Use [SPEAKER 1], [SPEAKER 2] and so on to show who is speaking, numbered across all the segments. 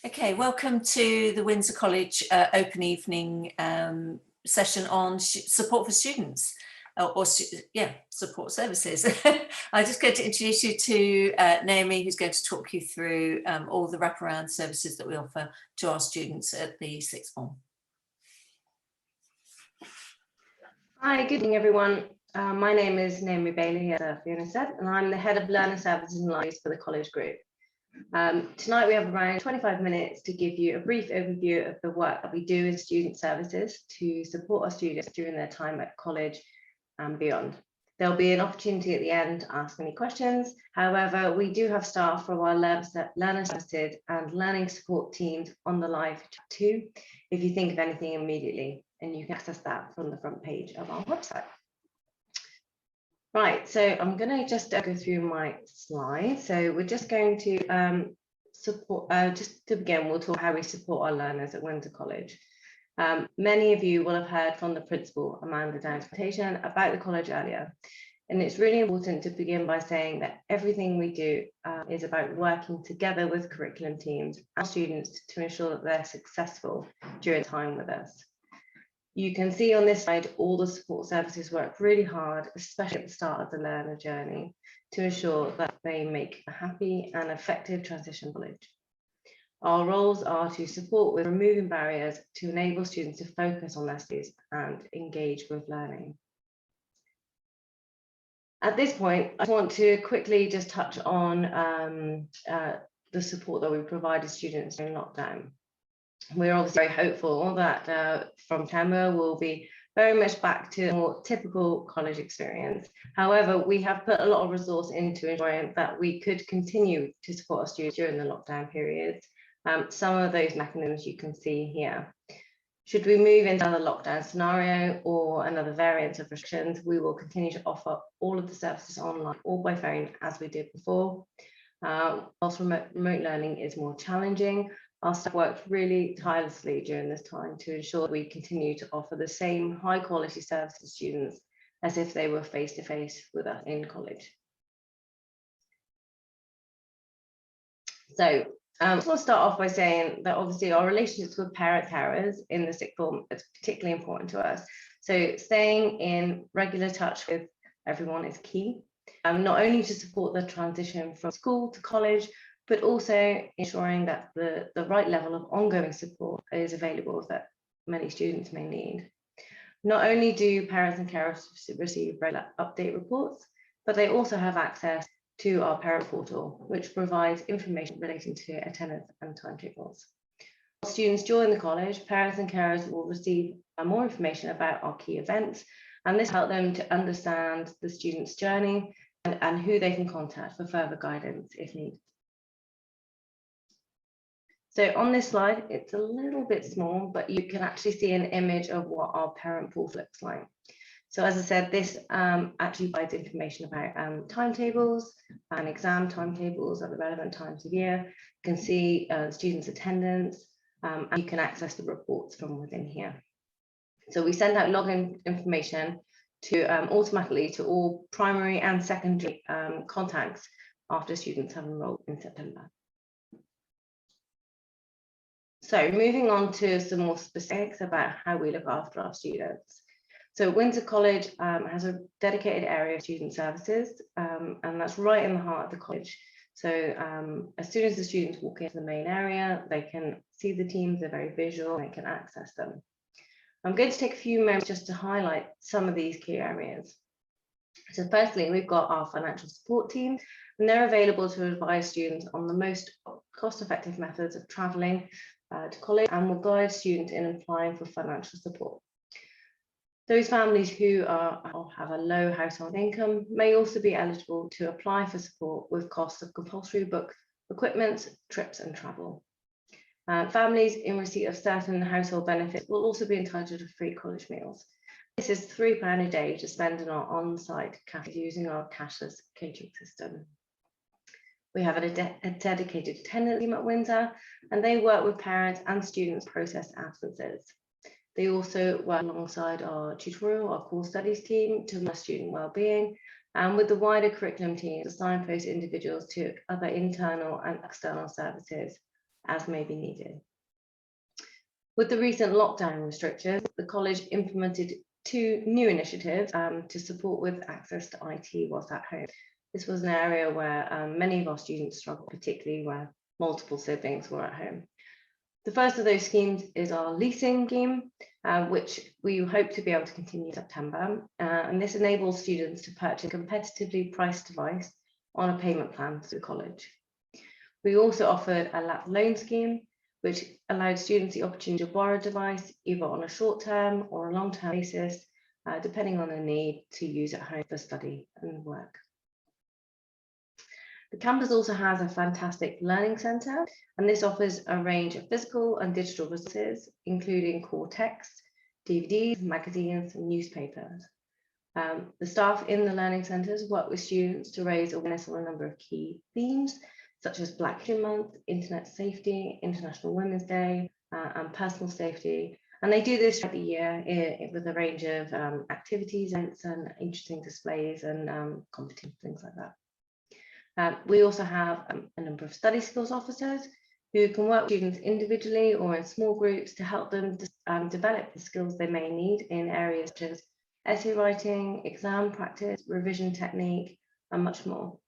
[SPEAKER 1] Okay, welcome to the Windsor College open evening session on support for students, support services. I'm just going to introduce you to Naomi, who's going to talk you through all the wraparound services that we offer to our students at the sixth form.
[SPEAKER 2] Hi, good evening everyone. My name is Naomi Bailey, as Fiona said, and I'm the Head of Learner Services and Lives for the College Group. Tonight we have around 25 minutes to give you a brief overview of the work that we do in student services to support our students during their time at college and beyond. There'll be an opportunity at the end to ask any questions. However, we do have staff from our learner services and learning support teams on the live chat too, if you think of anything immediately, and you can access that from the front page of our website. Right, so I'm going to just go through my slides. So we're just going to support, just to begin, we'll talk how we support our learners at Windsor College. Many of you will have heard from the principal, Amanda Down's presentation about the college earlier. And it's really important to begin by saying that everything we do is about working together with curriculum teams and students to ensure that they're successful during time with us. You can see on this slide, all the support services work really hard, especially at the start of the learner journey, to ensure that they make a happy and effective transition to college. Our roles are to support with removing barriers to enable students to focus on their studies and engage with learning. At this point, I want to quickly just touch on the support that we provided students during lockdown. We're obviously very hopeful that from September we'll be very much back to a more typical college experience. However, we have put a lot of resource into ensuring that we could continue to support our students during the lockdown periods. Some of those mechanisms you can see here. Should we move into another lockdown scenario or another variant of restrictions, we will continue to offer all of the services online or by phone as we did before. Whilst remote learning is more challenging, our staff worked really tirelessly during this time to ensure we continue to offer the same high quality service to students as if they were face to face with us in college. So we'll start off by saying that obviously our relationships with parent carers in the sixth form is particularly important to us. So staying in regular touch with everyone is key, not only to support the transition from school to college, but also ensuring that the right level of ongoing support is available that many students may need. Not only do parents and carers receive regular update reports, but they also have access to our parent portal, which provides information relating to attendance and timetables. While students join the college, parents and carers will receive more information about our key events, and this helps them to understand the student's journey and who they can contact for further guidance if needed. So on this slide, it's a little bit small, but you can actually see an image of what our parent portal looks like. So as I said, this actually provides information about timetables and exam timetables at the relevant times of year. You can see students' attendance, and you can access the reports from within here. So we send out login information to automatically to all primary and secondary contacts after students have enrolled in September. So moving on to some more specifics about how we look after our students. So Windsor College has a dedicated area of student services, and that's right in the heart of the college. So as soon as the students walk into the main area, they can see the teams, they're very visual, and they can access them. I'm going to take a few moments just to highlight some of these key areas. So firstly, we've got our financial support team, and they're available to advise students on the most cost-effective methods of travelling to college and will guide students in applying for financial support. Those families who have a low household income may also be eligible to apply for support with costs of compulsory book equipment, trips and travel. Families in receipt of certain household benefits will also be entitled to free college meals. This is £3 a day to spend in our on-site cafes using our cashless catering system. We have a dedicated attendance team at Windsor, and they work with parents and students process absences. They also work alongside our tutorial, our core studies team to monitor student wellbeing, and with the wider curriculum team to signpost individuals to other internal and external services as may be needed. With the recent lockdown restrictions, the college implemented 2 new initiatives to support with access to IT whilst at home. This was an area where many of our students struggled, particularly where multiple siblings were at home. The first of those schemes is our leasing scheme, which we hope to be able to continue in September. And this enables students to purchase a competitively priced device on a payment plan through college. We also offered a lap loan scheme, which allowed students the opportunity to borrow a device either on a short-term or a long-term basis, depending on their need to use at home for study and work. The campus also has a fantastic learning centre, and this offers a range of physical and digital resources, including core text, DVDs, magazines, and newspapers. The staff in the learning centres work with students to raise awareness on a number of key themes, such as Black History Month, Internet Safety, International Women's Day, and personal safety. And they do this throughout the year with a range of activities, events, and interesting displays and competitions, things like that. We also have a number of study skills officers who can work with students individually or in small groups to help them develop the skills they may need in areas such as essay writing, exam practice, revision technique, and much more.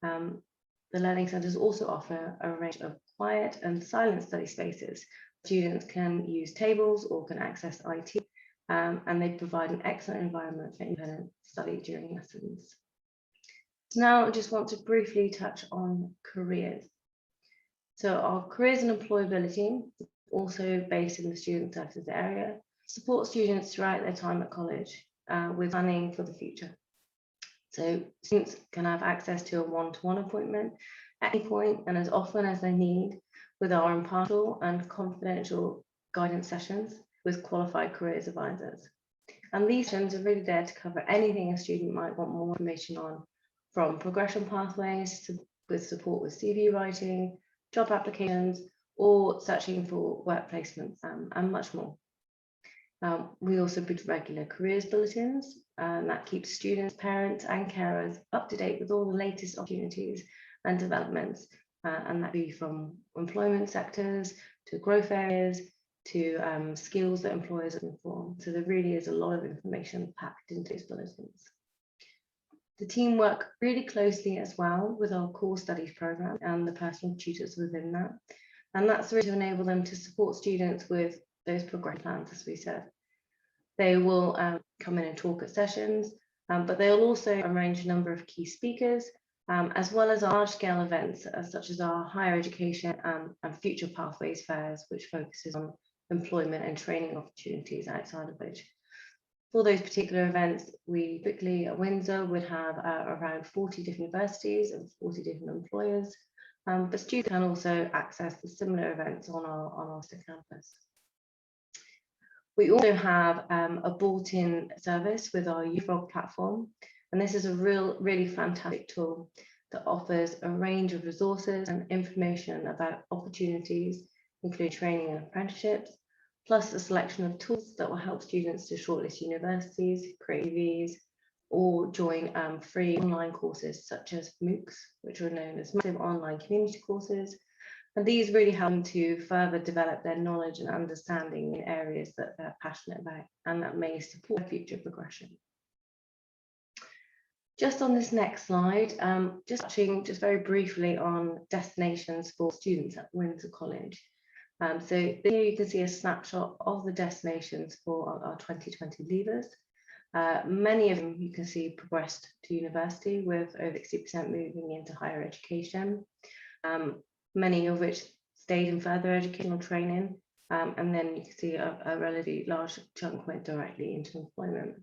[SPEAKER 2] The learning centres also offer a range of quiet and silent study spaces. Students can use tables or can access IT, and they provide an excellent environment for independent study during lessons. Now I just want to briefly touch on careers. So our careers and employability, also based in the student services area, support students throughout their time at college with planning for the future. So students can have access to a one-to-one appointment at any point and as often as they need with our impartial and confidential guidance sessions with qualified careers advisors. And these sessions are really there to cover anything a student might want more information on, from progression pathways to with support with CV writing, job applications, or searching for work placements, and much more. We also produce regular careers bulletins, and that keeps students, parents, and carers up to date with all the latest opportunities and developments, and that be from employment sectors to growth areas to skills that employers are looking for. So there really is a lot of information packed into these bulletins. The team work really closely as well with our core studies program and the personal tutors within that. And that's really to enable them to support students with those progression plans, as we said. They will come in and talk at sessions, but they'll also arrange a number of key speakers, as well as large-scale events such as our higher education and future pathways fairs, which focuses on employment and training opportunities outside of which. For those particular events, we quickly at Windsor would have around 40 different universities and 40 different employers, but students can also access the similar events on our campus. We also have a bought-in service with our YouFrog platform, and this is a really fantastic tool that offers a range of resources and information about opportunities, including training and apprenticeships, plus a selection of tools that will help students to shortlist universities, create CVs, or join free online courses such as MOOCs, which are known as massive online community courses. And these really help them to further develop their knowledge and understanding in areas that they're passionate about and that may support future progression. Just on this next slide, just touching very briefly on destinations for students at Windsor College. So here you can see a snapshot of the destinations for our 2020 leavers. Many of them you can see progressed to university, with over 60% moving into higher education, many of which stayed in further educational training, and then you can see a relatively large chunk went directly into employment.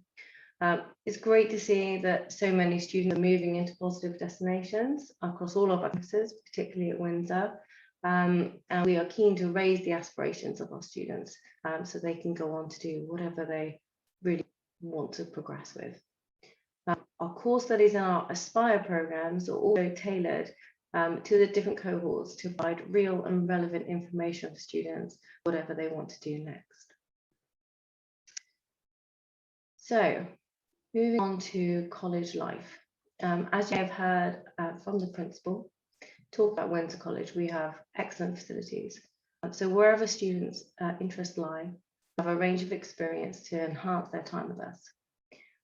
[SPEAKER 2] It's great to see that so many students are moving into positive destinations across all of our campuses, particularly at Windsor. And we are keen to raise the aspirations of our students so they can go on to do whatever they really want to progress with. Our core studies and our Aspire programs are also tailored to the different cohorts to provide real and relevant information for students, whatever they want to do next. So, moving on to college life. As you have heard from the principal, talk about Windsor College, we have excellent facilities. So wherever students' interests lie, we have a range of experience to enhance their time with us.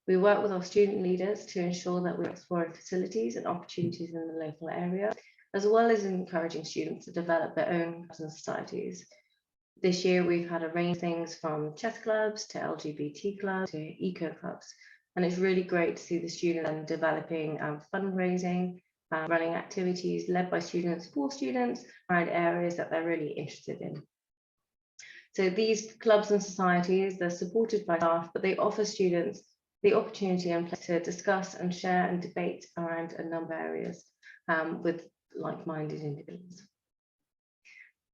[SPEAKER 2] We work with our student leaders to ensure that we're exploring facilities and opportunities in the local area, as well as encouraging students to develop their own clubs and societies. This year, we've had a range of things from chess clubs to LGBT clubs to eco clubs. And it's really great to see the students developing fundraising, running activities led by students for students around areas that they're really interested in. So these clubs and societies, they're supported by staff, but they offer students the opportunity and place to discuss and share and debate around a number of areas with like-minded individuals.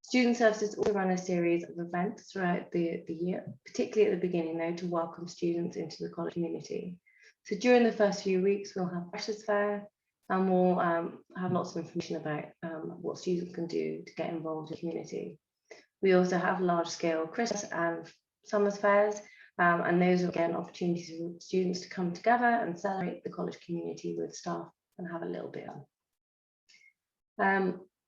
[SPEAKER 2] Student services also run a series of events throughout the year, particularly at the beginning though, to welcome students into the college community. So during the first few weeks, we'll have Freshers Fair, and we'll have lots of information about what students can do to get involved in the community. We also have large-scale Christmas and Summers fairs, and those are again opportunities for students to come together and celebrate the college community with staff and have a little bit of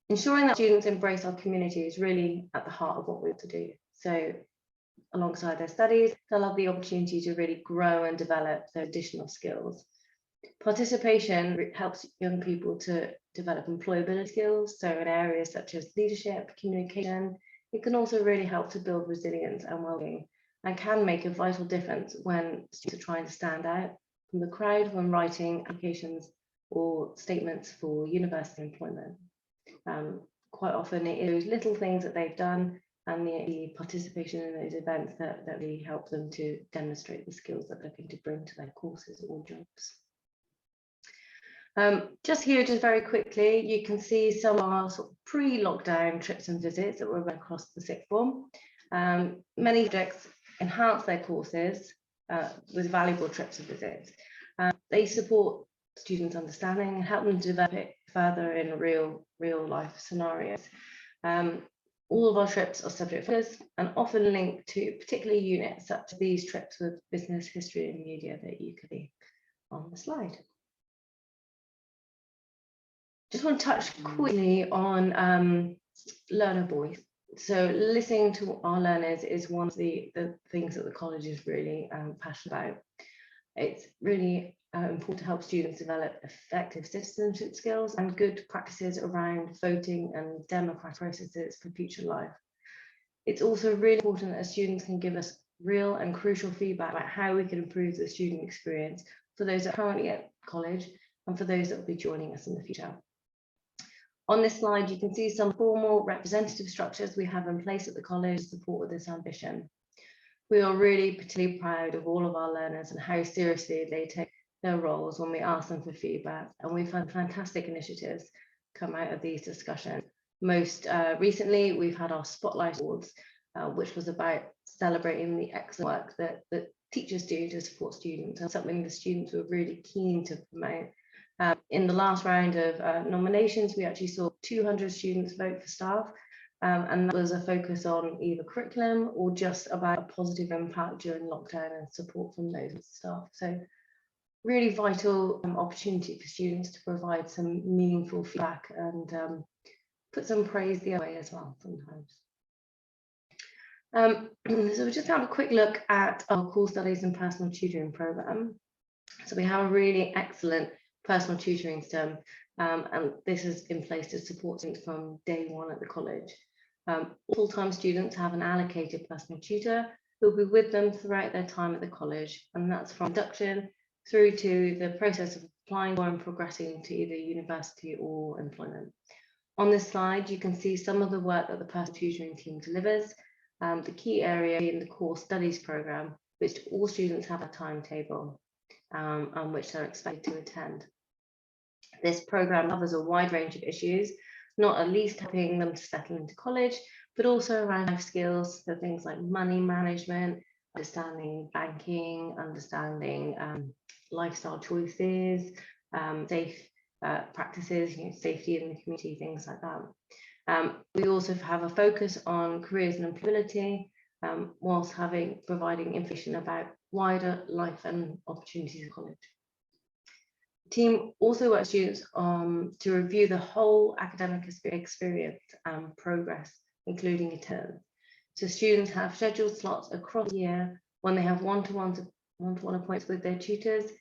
[SPEAKER 2] ensuring that students embrace our community is really at the heart of what we want to do. So alongside their studies, they'll have the opportunity to really grow and develop their additional skills. Participation helps young people to develop employability skills, so in areas such as leadership, communication. It can also really help to build resilience and well-being, and can make a vital difference when students are trying to stand out from the crowd when writing applications or statements for university employment. Quite often it is little things that they've done and the participation in those events that really help them to demonstrate the skills that they're going to bring to their courses or jobs. Just here, just very quickly, you can see some of our sort of pre-lockdown trips and visits that were run across the sixth form. Many subjects enhance their courses with valuable trips and visits. They support students' understanding and help them develop it further in real life scenarios. All of our trips are subject focused and often linked to particular units, such as these trips with business, history and media that you can see on the slide. Just want to touch quickly on learner voice. So listening to our learners is one of the things that the college is really passionate about. It's really important to help students develop effective citizenship skills and good practices around voting and democratic processes for future life. It's also really important that students can give us real and crucial feedback about how we can improve the student experience for those that are currently at college and for those that will be joining us in the future. On this slide, you can see some formal representative structures we have in place at the college to support with this ambition. We are really particularly proud of all of our learners and how seriously they take their roles when we ask them for feedback, and we've had fantastic initiatives come out of these discussions. Most recently, we've had our Spotlight Awards, which was about celebrating the excellent work that teachers do to support students, and something the students were really keen to promote. In the last round of nominations, we actually saw 200 students vote for staff, and that was a focus on either curriculum or just about a positive impact during lockdown and support from those staff. So really vital opportunity for students to provide some meaningful feedback and put some praise the other way as well sometimes. So we just have a quick look at our core studies and personal tutoring program. So we have a really excellent personal tutoring STEM, and this is in place to support students from day one at the college. Full-time students have an allocated personal tutor who will be with them throughout their time at the college, and that's from induction through to the process of applying for and progressing to either university or employment. On this slide, you can see some of the work that the personal tutoring team delivers. The key area in the core studies program, which all students have a timetable on which they're expected to attend. This program covers a wide range of issues, not at least helping them to settle into college, but also around life skills, so things like money management, understanding banking, understanding lifestyle choices, safe practices, safety in the community, things like that. We also have a focus on careers and employability, whilst providing information about wider life and opportunities in college. Team also works with students to review the whole academic experience and progress, including attendance. So students have scheduled slots across the year when they have one-to-one appointments with their tutors.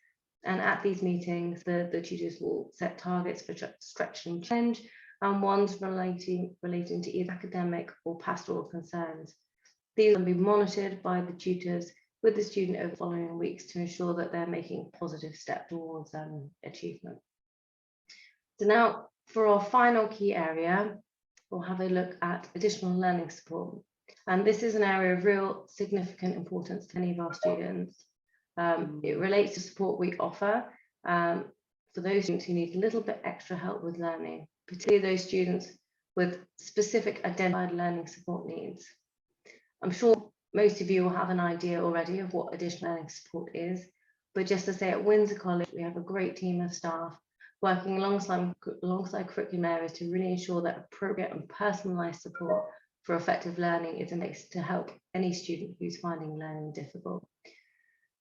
[SPEAKER 2] And at these meetings, the tutors will set targets for stretch and challenge, and ones relating to either academic or pastoral concerns. These will be monitored by the tutors with the student over the following weeks to ensure that they're making positive steps towards achievement. So now for our final key area, we'll have a look at additional learning support. And this is an area of real significant importance to many of our students. It relates to support we offer for those students who need a little bit extra help with learning, particularly those students with specific identified learning support needs. I'm sure most of you will have an idea already of what additional learning support is, but just to say, at Windsor College, we have a great team of staff working alongside curriculum areas to really ensure that appropriate and personalised support for effective learning is in place to help any student who's finding learning difficult.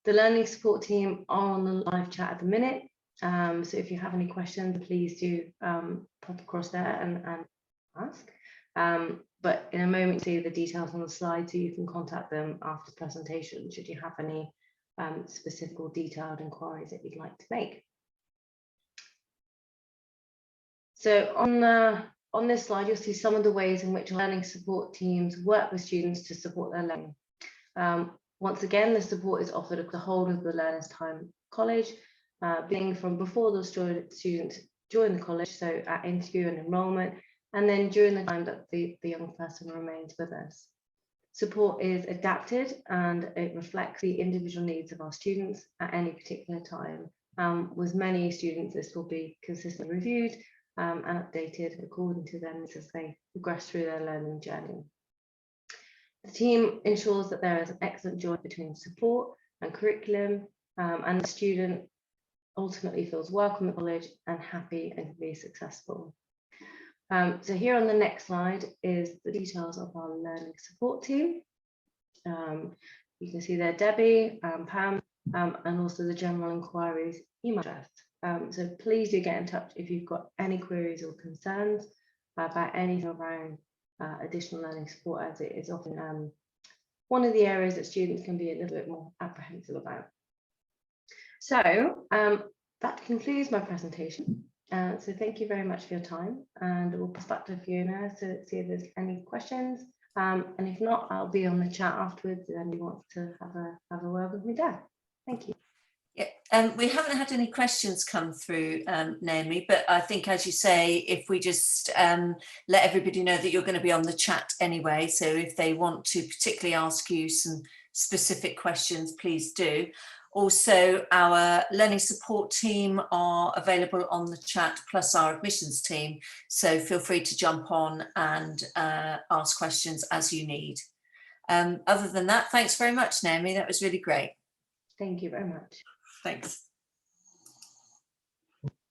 [SPEAKER 2] The learning support team are on the live chat at the minute, so if you have any questions, please do pop across there and ask. But in a moment, see the details on the slide, so you can contact them after the presentation should you have any specific or detailed inquiries that you'd like to make. So on this slide, you'll see some of the ways in which learning support teams work with students to support their learning. Once again, the support is offered at the whole of the learner's time college, being from before the students join the college, so at interview and enrolment, and then during the time that the young person remains with us. Support is adapted and it reflects the individual needs of our students at any particular time. With many students, this will be consistently reviewed and updated according to their needs as they progress through their learning journey. The team ensures that there is an excellent joint between support and curriculum, and the student ultimately feels welcome at college and happy and can be successful. So here on the next slide is the details of our learning support team. You can see there Debbie, Pam, and also the general inquiries email address. So please do get in touch if you've got any queries or concerns about anything around additional learning support, as it is often one of the areas that students can be a little bit more apprehensive about. So that concludes my presentation. So thank you very much for your time, and we'll pass back to Fiona to see if there's any questions. And if not, I'll be on the chat afterwards and you want to have a word with me there. Thank you.
[SPEAKER 1] Yeah, we haven't had any questions come through, Naomi, but I think, as you say, if we just let everybody know that you're going to be on the chat anyway, so if they want to particularly ask you some specific questions, please do. Also, our learning support team are available on the chat, plus our admissions team, so feel free to jump on and ask questions as you need. Other than that, thanks very much, Naomi. That was really great.
[SPEAKER 2] Thank you very much.
[SPEAKER 1] Thanks.